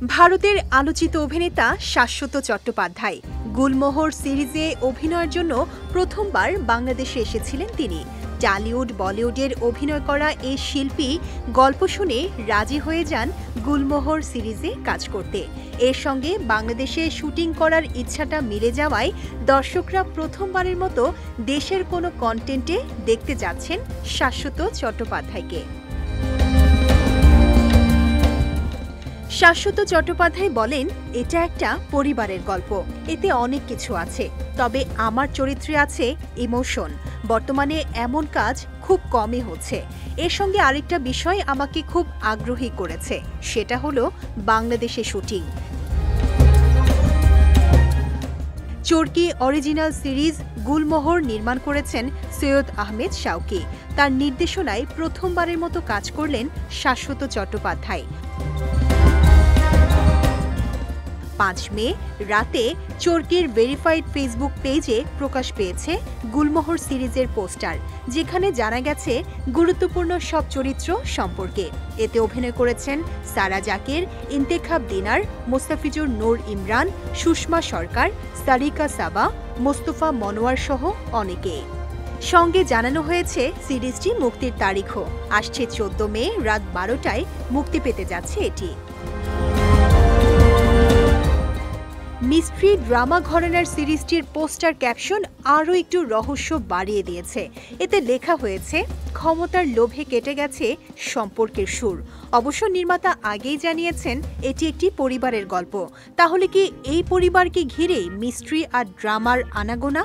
ভারতের আলোচিত অভিনেতা শাশ্বত চট্টোপাধ্যায় গুলমোহর সিরিজে অভিনয়ের জন্য প্রথমবার বাংলাদেশে এসেছিলেন তিনি। টলিউড বলিউডের অভিনয় করা এই শিল্পী গল্প শুনে রাজি হয়ে যান গুলমোহর সিরিজে কাজ করতে। এর সঙ্গে বাংলাদেশে শুটিং করার ইচ্ছাটা মিলে যাওয়ায় দর্শকরা প্রথমবারের মতো দেশের কোনো কন্টেন্টে দেখতে যাচ্ছেন শাশ্বত চট্টোপাধ্যায়কে। শাশ্বত চট্টোপাধ্যায় বলেন, এটা একটা পরিবারের গল্প, এতে অনেক কিছু আছে, তবে আমার চরিত্রে আছে ইমোশন। বর্তমানে এমন কাজ খুব কমই হচ্ছে। এর সঙ্গে আরেকটা বিষয় আমাকে খুব আগ্রহী করেছে, সেটা হলো বাংলাদেশে শুটিং। চরকি অরিজিনাল সিরিজ গুলমোহর নির্মাণ করেছেন সৈয়দ আহমেদ শাওকি। তার নির্দেশনায় প্রথমবারের মতো কাজ করলেন শাশ্বত চট্টোপাধ্যায়। 5 মে রাতে চরকির ভেরিফাইড ফেসবুক পেজে প্রকাশ পেয়েছে গুলমোহর সিরিজের পোস্টার, যেখানে জানা গেছে গুরুত্বপূর্ণ সব চরিত্র সম্পর্কে। এতে অভিনয় করেছেন সারা জাকির, ইন্তেখাব দিনার, মোস্তাফিজুর নূর ইমরান, সুষমা সরকার, সারিকা সাবা, মোস্তফা মনোয়ার সহ অনেকে। সঙ্গে জানানো হয়েছে সিরিজটি মুক্তির তারিখও আসছে 14 মে রাত 12টায় মুক্তি পেতে যাচ্ছে এটি। মিস্ট্রি ড্রামা ঘরানার সিরিজটির পোস্টার ক্যাপশন আরও একটু রহস্য বাড়িয়ে দিয়েছে। এতে লেখা হয়েছে, ক্ষমতার লোভে কেটে গেছে সম্পর্কের সুর। অবশ্য নির্মাতা আগেই জানিয়েছেন এটি একটি পরিবারের গল্প। তাহলে কি এই পরিবারকে ঘিরেই মিস্ট্রি আর ড্রামার আনাগোনা?